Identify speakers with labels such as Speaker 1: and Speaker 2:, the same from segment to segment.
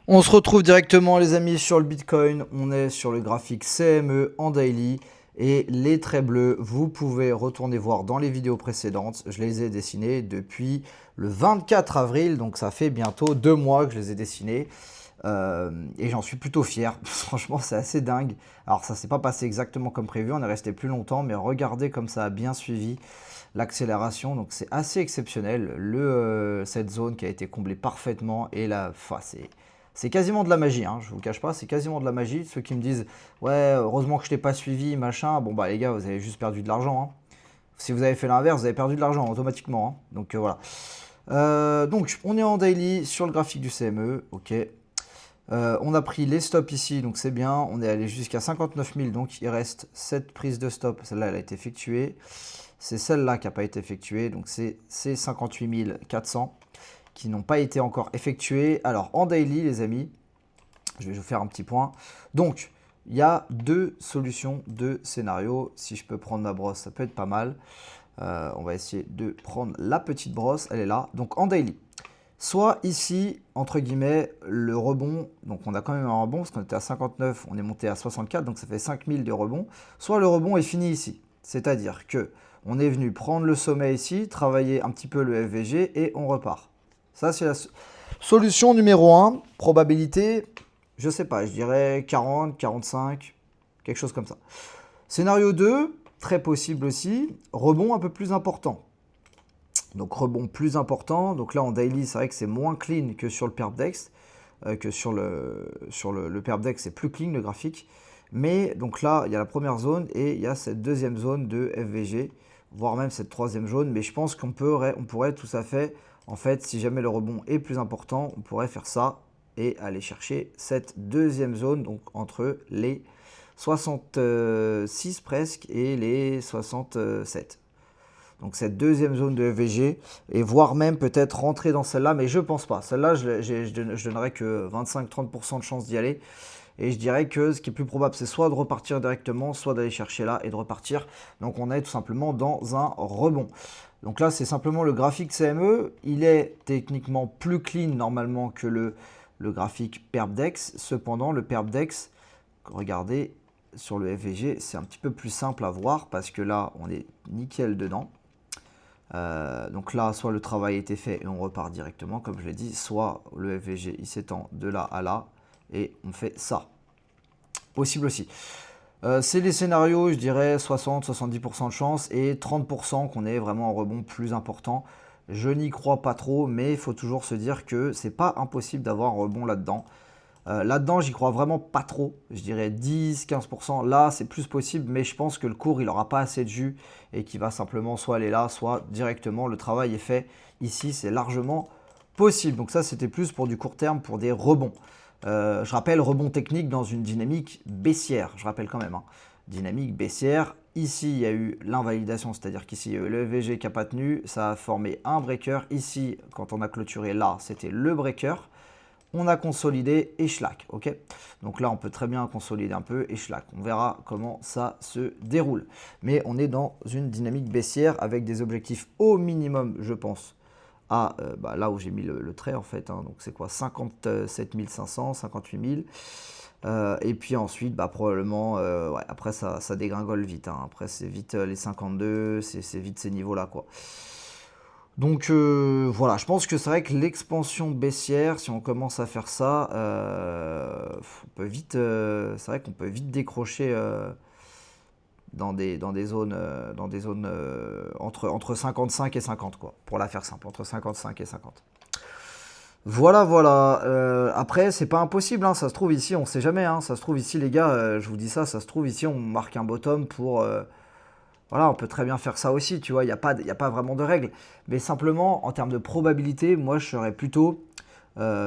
Speaker 1: On se retrouve directement les amis sur le Bitcoin, on est sur le graphique CME en daily et les traits bleus, vous pouvez retourner voir dans les vidéos précédentes, je les ai dessinés depuis le 24 avril, donc ça fait bientôt 2 mois que je les ai dessinés et j'en suis plutôt fier, franchement c'est assez dingue. Alors ça s'est pas passé exactement comme prévu, on est resté plus longtemps, mais regardez comme ça a bien suivi l'accélération, donc c'est assez exceptionnel, cette zone qui a été comblée parfaitement et là, c'est quasiment de la magie, hein, je vous cache pas, c'est quasiment de la magie. Ceux qui me disent ouais, heureusement que je t'ai pas suivi, machin, bon bah les gars, vous avez juste perdu de l'argent, hein. Si vous avez fait l'inverse, vous avez perdu de l'argent automatiquement, hein. Donc voilà. Donc on est en daily sur le graphique du CME, ok. On a pris les stops ici, donc c'est bien. On est allé jusqu'à 59 000, donc il reste cette prise de stop. Celle-là, elle a été effectuée. C'est celle-là qui n'a pas été effectuée, donc c'est 58 400 qui n'ont pas été encore effectués. Alors en daily les amis, je vais vous faire un petit point. Donc il y a deux solutions de scénario. Si je peux prendre ma brosse, ça peut être pas mal. On va essayer de prendre la petite brosse, elle est là. Donc en daily, soit ici, entre guillemets, le rebond, donc on a quand même un rebond, parce qu'on était à 59, on est monté à 64, donc ça fait 5000 de rebond. Soit le rebond est fini ici, c'est-à-dire que on est venu prendre le sommet ici, travailler un petit peu le FVG et on repart. Ça, c'est la solution numéro 1. Probabilité, je sais pas, je dirais 40, 45, quelque chose comme ça. Scénario 2, très possible aussi, rebond un peu plus important. Donc rebond plus important. Donc là en daily, c'est vrai que c'est moins clean que sur le Perpdex. Que sur le Perpdex, c'est plus clean le graphique. Mais donc là, il y a la première zone et il y a cette deuxième zone de FVG, voire même cette troisième zone. Mais je pense qu'on pourrait tout à fait, en fait, si jamais le rebond est plus important, on pourrait faire ça et aller chercher cette deuxième zone, donc entre les 66 presque et les 67. Donc cette deuxième zone de FVG, et voire même peut-être rentrer dans celle-là, mais je pense pas. Celle-là, je donnerais que 25-30% de chance d'y aller. Et je dirais que ce qui est plus probable, c'est soit de repartir directement, soit d'aller chercher là et de repartir. Donc on est tout simplement dans un rebond. Donc là, c'est simplement le graphique CME. Il est techniquement plus clean normalement que le graphique Perpdex. Cependant, le Perpdex, regardez, sur le FVG, c'est un petit peu plus simple à voir parce que là, on est nickel dedans. Donc là, soit le travail était fait et on repart directement, comme je l'ai dit, soit le FVG il s'étend de là à là et on fait ça. Possible aussi. C'est les scénarios, je dirais 60-70% de chance et 30% qu'on ait vraiment un rebond plus important. Je n'y crois pas trop, mais il faut toujours se dire que c'est pas impossible d'avoir un rebond là-dedans. Là-dedans, j'y crois vraiment pas trop. Je dirais 10-15%. Là, c'est plus possible, mais je pense que le cours, il n'aura pas assez de jus et qu'il va simplement soit aller là, soit directement. Le travail est fait. Ici, c'est largement possible. Donc ça, c'était plus pour du court terme, pour des rebonds. Je rappelle, rebond technique dans une dynamique baissière. Je rappelle quand même, hein. Dynamique baissière. Ici, il y a eu l'invalidation, c'est-à-dire qu'ici, il y a eu le VG qui n'a pas tenu. Ça a formé un breaker. Ici, quand on a clôturé là, c'était le breaker. On a consolidé et schlack, ok. Donc là, on peut très bien consolider un peu et schlack. On verra comment ça se déroule. Mais on est dans une dynamique baissière avec des objectifs au minimum, je pense, à là où j'ai mis le trait en fait. Hein. Donc c'est quoi, 57 500, 58 000. Et puis ensuite, probablement, ouais, après ça dégringole vite. Hein. Après, c'est vite les 52, c'est vite ces niveaux-là, quoi. Donc voilà, je pense que c'est vrai que l'expansion baissière, si on commence à faire ça, on peut vite, c'est vrai qu'on peut vite décrocher dans des zones, entre 55 et 50, quoi, pour la faire simple, entre 55 et 50. Voilà, voilà. Après, c'est pas impossible, hein, ça se trouve ici, on sait jamais, hein, ça se trouve ici, les gars, je vous dis ça, ça se trouve ici, on marque un bottom pour... voilà, on peut très bien faire ça aussi, tu vois, il n'y a pas vraiment de règle. Mais simplement, en termes de probabilité, moi, je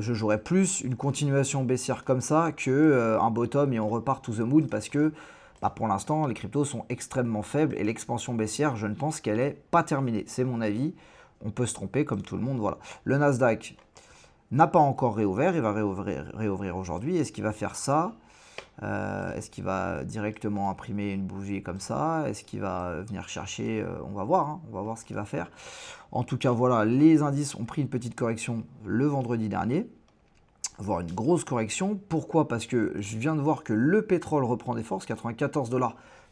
Speaker 1: jouerais plus une continuation baissière comme ça que un bottom et on repart to the moon parce que pour l'instant, les cryptos sont extrêmement faibles et l'expansion baissière, je ne pense qu'elle n'est pas terminée. C'est mon avis. On peut se tromper comme tout le monde, voilà. Le Nasdaq n'a pas encore réouvert, il va réouvrir aujourd'hui. Est-ce qu'il va faire ça? Est-ce qu'il va directement imprimer une bougie comme ça? Est-ce qu'il va venir chercher? On va voir, hein, on va voir ce qu'il va faire. En tout cas, voilà, les indices ont pris une petite correction le vendredi dernier. voir une grosse correction. Pourquoi? Parce que je viens de voir que le pétrole reprend des forces, 94 $.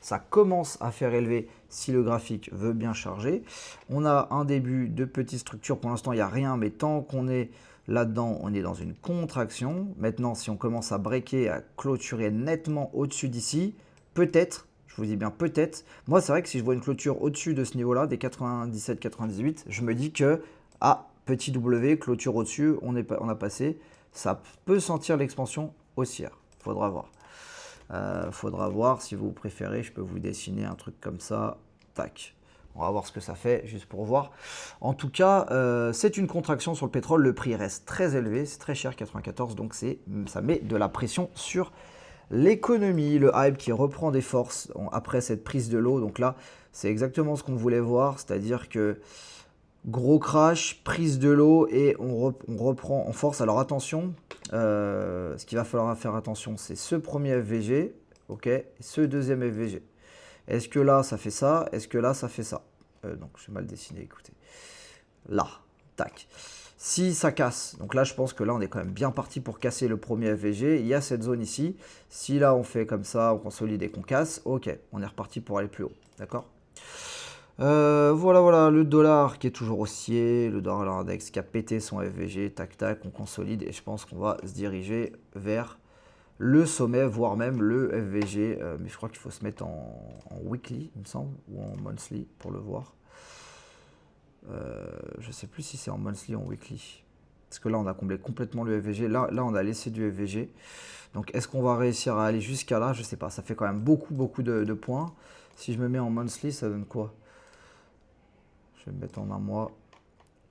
Speaker 1: Ça commence à faire élever si le graphique veut bien charger. On a un début de petite structure. Pour l'instant, il n'y a rien, mais tant qu'on est là-dedans, on est dans une contraction. Maintenant, si on commence à breaker, à clôturer nettement au-dessus d'ici, peut-être, je vous dis bien peut-être, moi c'est vrai que si je vois une clôture au-dessus de ce niveau-là, des 97-98, je me dis que, ah, petit W, clôture au-dessus, on a passé. Ça peut sentir l'expansion haussière. Faudra voir si vous préférez. Je peux vous dessiner un truc comme ça. Tac. On va voir ce que ça fait, juste pour voir. En tout cas, c'est une contraction sur le pétrole. Le prix reste très élevé. C'est très cher, 94. Donc ça met de la pression sur l'économie. Le hype qui reprend des forces après cette prise de l'eau. Donc là, c'est exactement ce qu'on voulait voir. C'est-à-dire que gros crash, prise de l'eau et on reprend en force. Alors attention, ce qu'il va falloir faire attention, c'est ce premier FVG, ok, et ce deuxième FVG. Est-ce que là, ça fait ça? Est-ce que là, ça fait ça? Donc, j'ai mal dessiné, écoutez. Là, tac. Si ça casse, donc là, je pense que là, on est quand même bien parti pour casser le premier FVG. Il y a cette zone ici. Si là, on fait comme ça, on consolide et qu'on casse, ok, on est reparti pour aller plus haut, d'accord? Voilà, le dollar qui est toujours haussier, le dollar index qui a pété son FVG, tac tac, on consolide et je pense qu'on va se diriger vers le sommet, voire même le FVG, mais je crois qu'il faut se mettre en weekly, il me semble, ou en monthly pour le voir. Je sais plus si c'est en monthly ou en weekly, parce que là on a comblé complètement le FVG, là on a laissé du FVG, donc est-ce qu'on va réussir à aller jusqu'à là? Je sais pas, ça fait quand même beaucoup de points. Si je me mets en monthly, ça donne quoi? Je vais me mettre en un mois.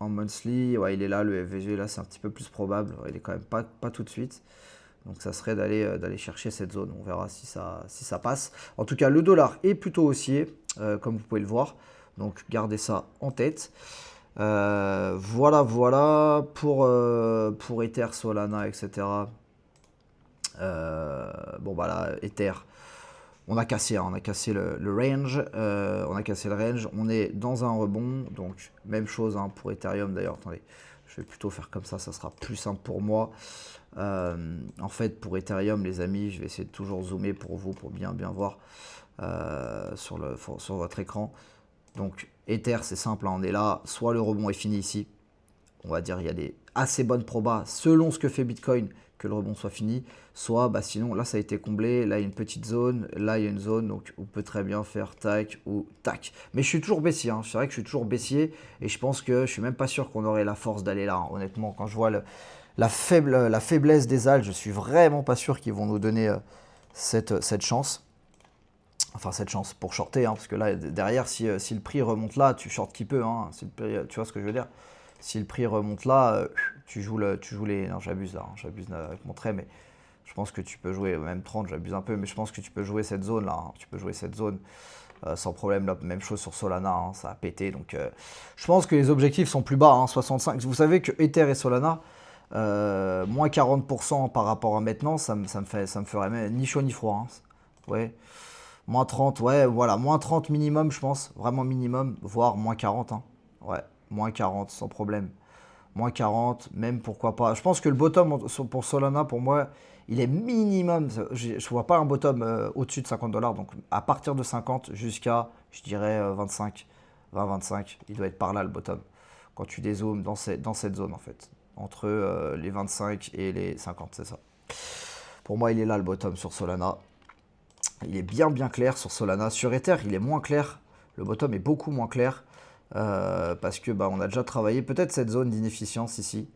Speaker 1: En monthly, ouais, il est là, le FVG, là, c'est un petit peu plus probable. Il est quand même pas tout de suite. Donc, ça serait d'aller chercher cette zone. On verra si ça passe. En tout cas, le dollar est plutôt haussier, comme vous pouvez le voir. Donc, gardez ça en tête. Voilà pour Ether, Solana, etc. Bon, bah là, Ether. On a cassé le range, on est dans un rebond, donc même chose pour Ethereum d'ailleurs, attendez, je vais plutôt faire comme ça sera plus simple pour moi. En fait pour Ethereum les amis, je vais essayer de toujours zoomer pour vous, pour bien voir sur votre écran. Donc Ether c'est simple, on est là, soit le rebond est fini ici, on va dire il y a des assez bonnes probas selon ce que fait Bitcoin que le rebond soit fini, soit sinon là ça a été comblé, là il y a une petite zone, là il y a une zone, donc on peut très bien faire tac ou tac. Mais je suis toujours baissier, c'est vrai que je suis toujours baissier et je pense que je suis même pas sûr qu'on aurait la force d'aller là, honnêtement quand je vois la faiblesse des alts, je suis vraiment pas sûr qu'ils vont nous donner cette chance. Enfin cette chance pour shorter, parce que là derrière si le prix remonte là, tu shortes qui peut, tu vois ce que je veux dire. Si le prix remonte là, tu joues les... Non, j'abuse là, j'abuse avec mon trait, mais je pense que tu peux jouer, même 30, j'abuse un peu, mais je pense que tu peux jouer cette zone là, tu peux jouer cette zone sans problème. Là, même chose sur Solana, ça a pété, donc je pense que les objectifs sont plus bas, 65. Vous savez que Ether et Solana, moins 40% par rapport à maintenant, ça me ferait même ni chaud ni froid. Ouais. Moins 30, ouais, voilà, moins 30 minimum, je pense, vraiment minimum, voire moins 40, ouais. Moins 40 sans problème. Moins 40, même pourquoi pas. Je pense que le bottom pour Solana, pour moi, il est minimum. Je ne vois pas un bottom au-dessus de 50 $. Donc à partir de 50 jusqu'à, je dirais, 25. 20-25. Il doit être par là le bottom. Quand tu dézoomes dans cette zone, en fait. Entre les 25 et les 50, c'est ça. Pour moi, il est là le bottom sur Solana. Il est bien clair sur Solana. Sur Ether, il est moins clair. Le bottom est beaucoup moins clair. Parce que on a déjà travaillé peut-être cette zone d'inefficience ici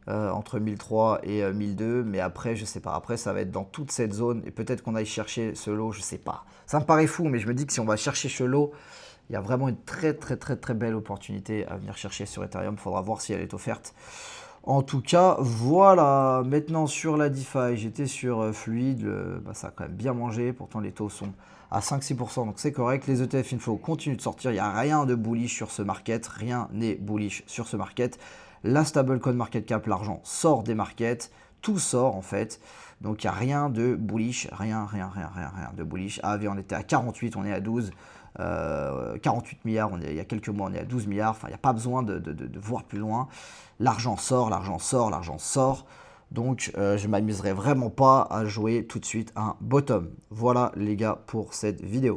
Speaker 1: entre 1003 et 1002, mais après je sais pas, après ça va être dans toute cette zone et peut-être qu'on aille chercher ce lot, je sais pas, ça me paraît fou, mais je me dis que si on va chercher ce lot, il y a vraiment une très belle opportunité à venir chercher sur Ethereum. Il faudra voir si elle est offerte. En tout cas, voilà. Maintenant sur la DeFi, j'étais sur Fluide, ça a quand même bien mangé. Pourtant les taux sont à 5-6%, donc c'est correct. Les ETF Inflow continuent de sortir. Il n'y a rien de bullish sur ce market. Rien n'est bullish sur ce market. La stablecoin market cap, l'argent sort des markets. Tout sort en fait. Donc il n'y a rien de bullish. Rien de bullish. AV, on était à 48, on est à 12. 48 milliards, il y a quelques mois on est à 12 milliards, enfin il n'y a pas besoin de voir plus loin. L'argent sort. Donc je m'amuserai vraiment pas à jouer tout de suite un bottom. Voilà les gars pour cette vidéo.